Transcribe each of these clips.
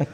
Hey,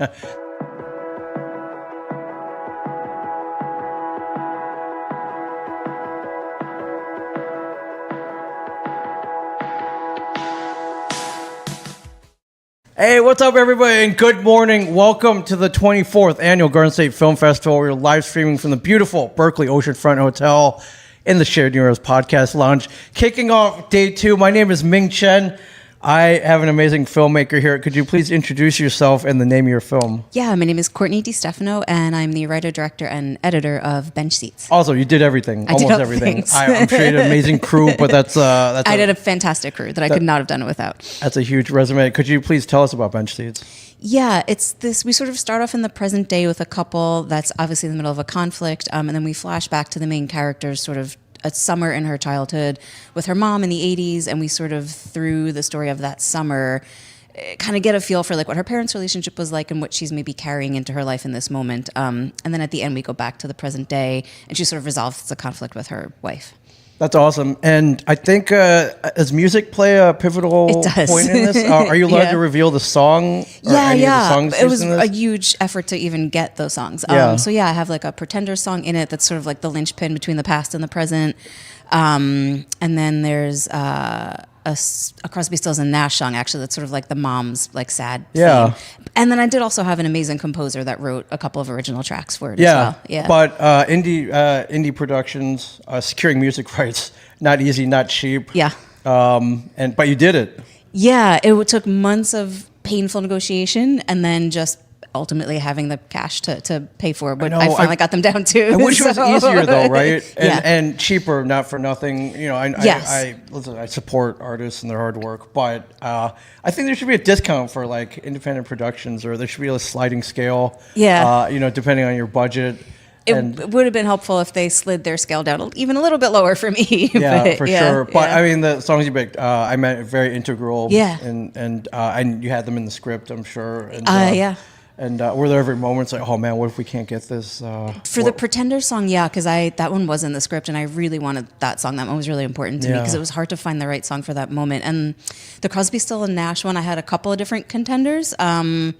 what's up, everybody, and good morning. Welcome to the 24th Annual Garden State Film Festival. We're live streaming from the beautiful Berkeley Oceanfront Hotel in the Shared News Podcast Lounge. Kicking off day 2, my name is Ming Chen. I have an amazing filmmaker here. Could you please introduce yourself and the name of your film? Yeah, my name is Courtney DiStefano, and I'm the writer, director, and editor of Bench Seats. Also, you did everything, almost everything. I'm sure you had an amazing crew, but I did a fantastic crew that I could not have done it without. That's a huge resume. Could you please tell us about Bench Seats? Yeah, it's this. We sort of start off in the present day with a couple that's obviously in the middle of a conflict, and then we flash back to the main character's sort of a summer in her childhood with her mom in the 80s, and we sort of, through the story of that summer, kind of get a feel for like what her parents' relationship was like and what she's maybe carrying into her life in this moment. And then at the end, we go back to the present day, and she sort of resolves the conflict with her wife. That's awesome. And I think, does music play a pivotal point in this? Are you allowed to reveal the song? Or any of the songs it was a huge effort to even get those songs. So I have like a Pretender song in it that's sort of like the linchpin between the past and the present. And then there's a Crosby, Stills and Nash song, actually, that's sort of like the mom's like sad theme. And then I did also have an amazing composer that wrote a couple of original tracks for it as well. Yeah. But indie productions, securing music rights, not easy, not cheap. Yeah. But you did it. Yeah, it took months of painful negotiation and then just ultimately having the cash to pay for it, but I finally got them down too. I wish it was easier though, right? And, and cheaper, not for nothing. You know, I support artists and their hard work, but I think there should be a discount for like independent productions, or there should be a sliding scale. Yeah. Depending on your budget. It would have been helpful if they slid their scale down even a little bit lower for me. Yeah, for sure. But I mean, the songs you picked, I meant very integral. Yeah. And you had them in the script, I'm sure. And, yeah. And were there ever moments like, oh man, what if we can't get this? For the Pretender song, yeah, because that one was in the script, and I really wanted that song. That one was really important to me because it was hard to find the right song for that moment. And the Crosby, Stills and Nash one, I had a couple of different contenders, and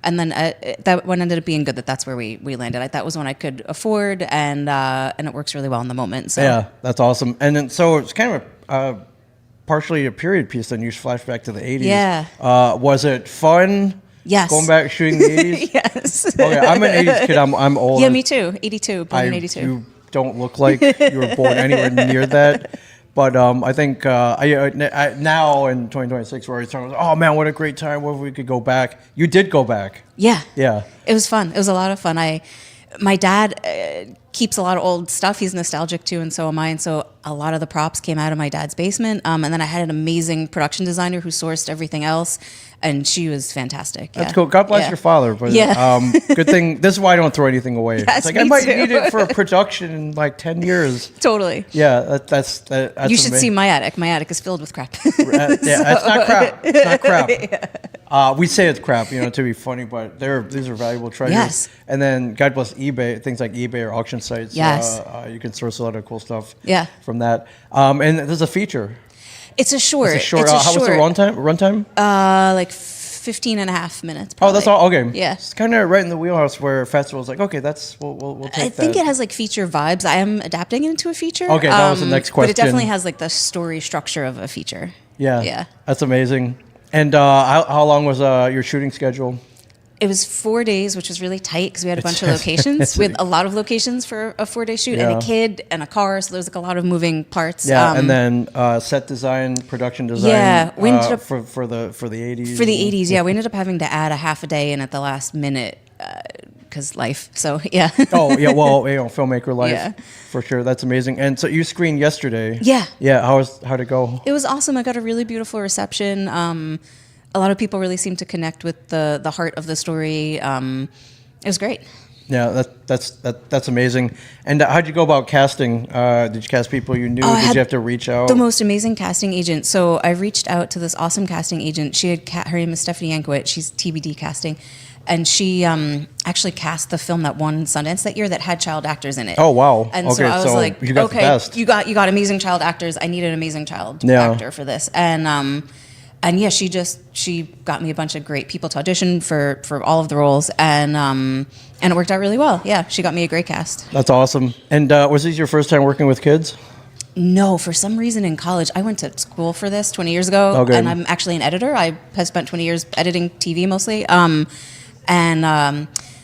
then that one ended up being good. That's where we landed. That was one I could afford, and it works really well in the moment. So. Yeah, that's awesome. And then so it's kind of partially a period piece. Then you flash back to the 80s. Yeah. Was it fun? Yes. Going back shooting the 80s? Yes. Okay, I'm an 80s kid. I'm old. Yeah, me too. 82, born in 82. You don't look like you were born anywhere near that. But I think now in 2026, we're always talking about, oh man, what a great time. What if we could go back? You did go back. Yeah. Yeah. It was fun. It was a lot of fun. My dad keeps a lot of old stuff. He's nostalgic too, and so am I. And so a lot of the props came out of my dad's basement. And then I had an amazing production designer who sourced everything else, and she was fantastic. That's cool. God bless your father. But good thing. This is why I don't throw anything away. Yes, it's like I might need it for a production in like 10 years. Totally. Yeah, that's you should see my attic. My attic is filled with crap. It's not crap. It's not crap. Yeah. We say it's crap, to be funny, but these are valuable treasures. Yes. And then God bless eBay, things like eBay or auction sites. Yes. You can source a lot of cool stuff. Yeah. From that. And there's a feature. It's a short. How was the runtime? Like 15 and a half minutes. Probably. Oh, that's all. Okay. Yeah. It's kind of right in the wheelhouse where festivals like, okay, we'll take that. I think it has like feature vibes. I am adapting it into a feature. Okay, that was the next question. But it definitely has like the story structure of a feature. Yeah. Yeah. That's amazing. And how long was your shooting schedule? It was 4 days, which was really tight because we had a bunch of locations. We had a lot of locations for a 4-day shoot, and a kid and a car, so there's like a lot of moving parts. Yeah, and then set design, production design. Yeah, we ended up for the 80s. For the 80s, we ended up having to add a half a day in at the last minute because life. So yeah. Oh yeah, well, filmmaker life for sure. That's amazing. And so you screened yesterday. Yeah. Yeah. How'd it go? It was awesome. I got a really beautiful reception. A lot of people really seemed to connect with the heart of the story. It was great. Yeah, that's amazing. And how'd you go about casting? Did you cast people you knew? Did you have to reach out? The most amazing casting agent. So I reached out to this awesome casting agent. She had her name is Stephanie Yankwit. She's TBD casting. And she actually cast the film that won Sundance that year that had child actors in it. Oh, wow. And so I was like, you got the best. you got amazing child actors. I need an amazing child actor for this. And And yeah, she got me a bunch of great people to audition for all of the roles, and it worked out really well. Yeah, she got me a great cast. That's awesome. And was this your first time working with kids? No, for some reason in college, I went to school for this 20 years ago, Okay. and I'm actually an editor. I have spent 20 years editing TV mostly,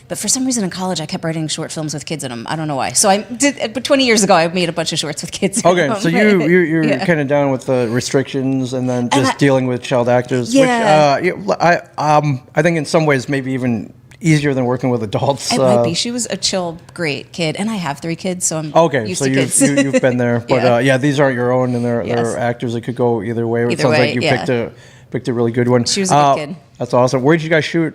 but for some reason in college, I kept writing short films with kids in them. I don't know why. So I did, but 20 years ago, I made a bunch of shorts with kids in Okay, them. so you're kind of down with the restrictions and then just dealing with child actors, Yeah. which I think in some ways maybe even easier than working with adults. It might be. She was a chill, great kid, and I have 3 kids, so I'm Okay, used so to you've, kids. you've been there, but these aren't your own, and they're Yes. actors that could go either way. It Either sounds way, like you yeah. picked a really good one. She was a good kid. That's awesome. Where did you guys shoot?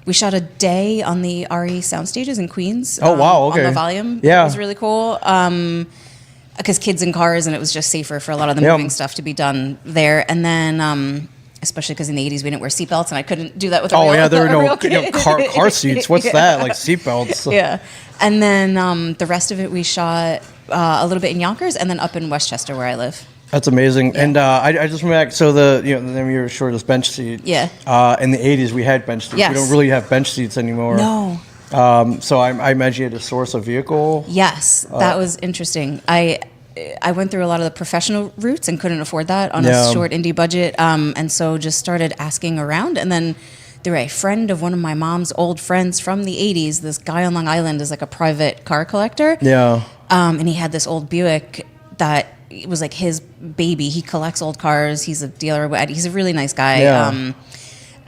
We shot a day on the RE sound stages in Queens. Oh, wow, okay. On the volume. Yeah. It was really cool. Because kids in cars, and it was just safer for a lot of the Yeah. moving stuff to be done there. And then, especially because in the 80s we didn't wear seatbelts, and I couldn't do that with a real, Yeah, there were a no real kid. car seats. What's that? Like seatbelts? Yeah. And then the rest of it we shot a little bit in Yonkers, and then up in Westchester where I live. That's amazing. Yeah. And I just went back. So the name of your short is bench seat. Yeah. In the 80s we had bench seats. Yes. We don't really have bench seats anymore. No. So I imagine you had to source a vehicle. Yes, that was interesting. I went through a lot of the professional routes and couldn't afford that on a short indie budget, and so just started asking around. And then through a friend of one of my mom's old friends from the 80s, this guy on Long Island is like a private car collector. Yeah. And he had this old Buick that it was like his baby. He collects old cars. He's a dealer. He's a really nice guy. Yeah.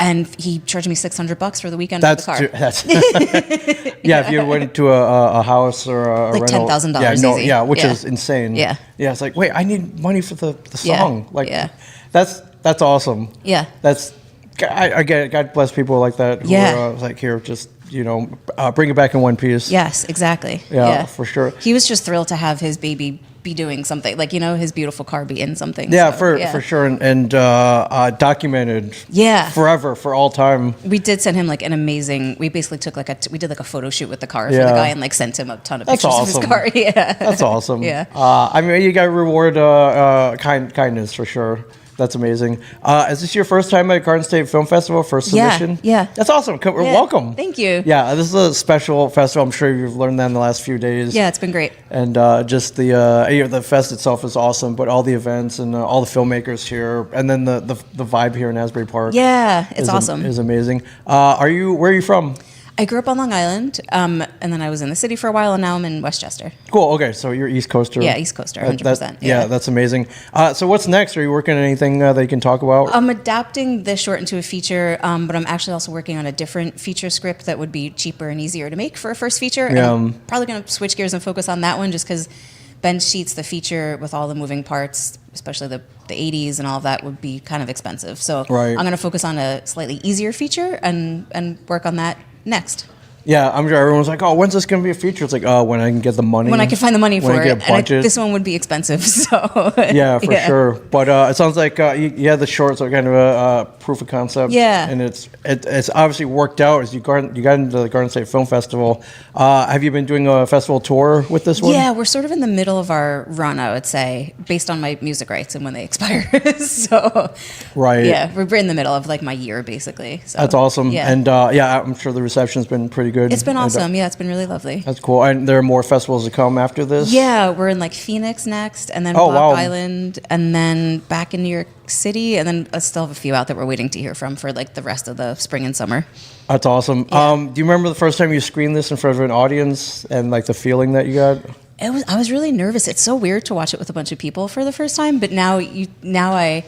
And he charged me $600 for the weekend for the car. That's if you went to a house or a Like rental, $10,000 easy. which is insane. Yeah. Yeah, it's like, wait, I need money for the song. Like, Yeah. that's awesome. Yeah. I get it. God bless people like that. Who Yeah. are, like, here, just bring it back in one piece. Yes, exactly. Yeah, for sure. He was just thrilled to have his baby be doing something, like, his beautiful car be in something. Yeah, so, for sure, and documented. Yeah. Forever, for all time. We did send him like an amazing. We basically took we did like a photo shoot with the car for Yeah. the guy and like sent him a ton of That's pictures awesome. of his car. Yeah, That's awesome. Yeah. I mean, you got to reward kindness for sure. That's amazing. Is this your first time at Garden State Film Festival? First submission? Yeah. That's awesome. Welcome. Thank you. Yeah, this is a special festival. I'm sure you've learned that in the last few days. Yeah, it's been great. And just the fest itself is awesome, but all the events and all the filmmakers here, and then the vibe here in Asbury Park. Yeah, it's awesome. Is amazing. Where are you from? I grew up on Long Island, and then I was in the city for a while, and now I'm in Westchester. Cool. Okay, so you're East Coaster. Yeah, East Coaster, 100%. Yeah, that's amazing. So what's next? Are you working on anything that you can talk about? I'm adapting this short into a feature, but I'm actually also working on a different feature script that would be cheaper and easier to make for a first feature. And I'm probably going to switch gears and focus on that one just because bench seats, the feature with all the moving parts, especially the 80s and all of that, would be kind of expensive. So I'm going to focus on a slightly easier feature and work on that next. Yeah, I'm sure everyone's like, "Oh, when's this going to be a feature?" It's like, "Oh, when I can get the money." When I can find the money for I it. get a budget. This one would be expensive, so. Yeah, for sure. But it sounds like you had the shorts are kind of a proof of concept. Yeah. And it's obviously worked out as you got into the Garden State Film Festival. Have you been doing a festival tour with this one? Yeah, we're sort of in the middle of our run, I would say, based on my music rights and when they expire. So. Right. Yeah, we're in the middle of like my year, basically. So, that's awesome. Yeah. And I'm sure the reception's been pretty good. It's been awesome. Yeah, it's been really lovely. That's cool. And there are more festivals to come after this? Yeah, we're in like Phoenix next, and then Block Island, and then back in New York City, and then I still have a few out that we're waiting to hear from for like the rest of the spring and summer. That's awesome. Yeah. Do you remember the first time you screened this in front of an audience and like the feeling that you got? I was really nervous. It's so weird to watch it with a bunch of people for the first time, but now I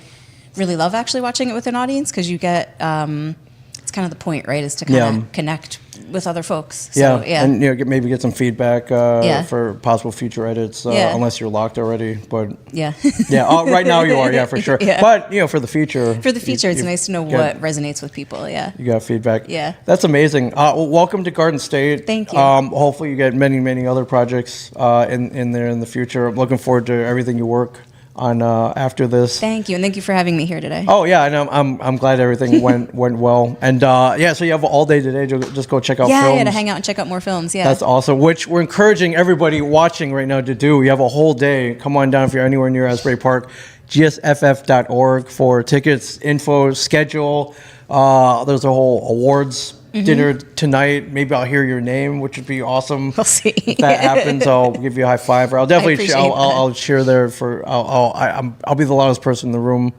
really love actually watching it with an audience because you get it's kind of the point, right? Is to kind of connect with other folks. So, yeah. And maybe get some feedback for possible future edits, unless you're locked already. But yeah. Right now you are, for sure. Yeah. But for the future, it's nice to know what resonates with people. Yeah, you got feedback. Yeah, that's amazing. Well, welcome to Garden State. Thank you. Hopefully you get many other projects in there in the future. I'm looking forward to everything you work on after this. Thank you, and thank you for having me here today. Oh yeah, and I'm glad everything went well. And so you have all day today to just go check out films. Yeah, to hang out and check out more films. Yeah, that's awesome. Which we're encouraging everybody watching right now to do. You have a whole day. Come on down if you're anywhere near Asbury Park. GSFF.org for tickets, info, schedule. There's a whole awards dinner tonight. Maybe I'll hear your name, which would be awesome. We'll see. If that happens, I'll give you a high five. Or I'll definitely appreciate I'll cheer there for. I'll be the loudest person in the room.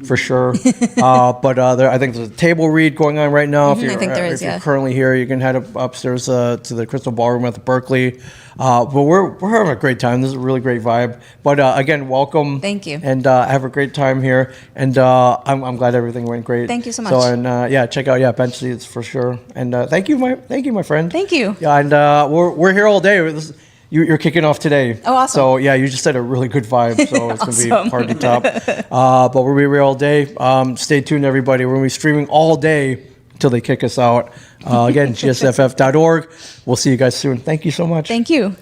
For sure, but I think there's a table read going on right now. I think there is. If you're currently here, you can head upstairs to the Crystal Ballroom at the Berkeley. But we're having a great time. This is a really great vibe. But again, welcome. Thank you. And have a great time here. And I'm glad everything went great. Thank you so much. So and check out bench seats for sure. And thank you, my friend. Thank you. Yeah, and we're here all day. You're kicking off today. Oh, awesome. So, yeah, you just had a really good vibe, so it's Awesome. going to be hard to top. But we'll be here all day. Stay tuned, everybody. We're going to be streaming all day until they kick us out. Again, GSFF.org. We'll see you guys soon. Thank you so much. Thank you.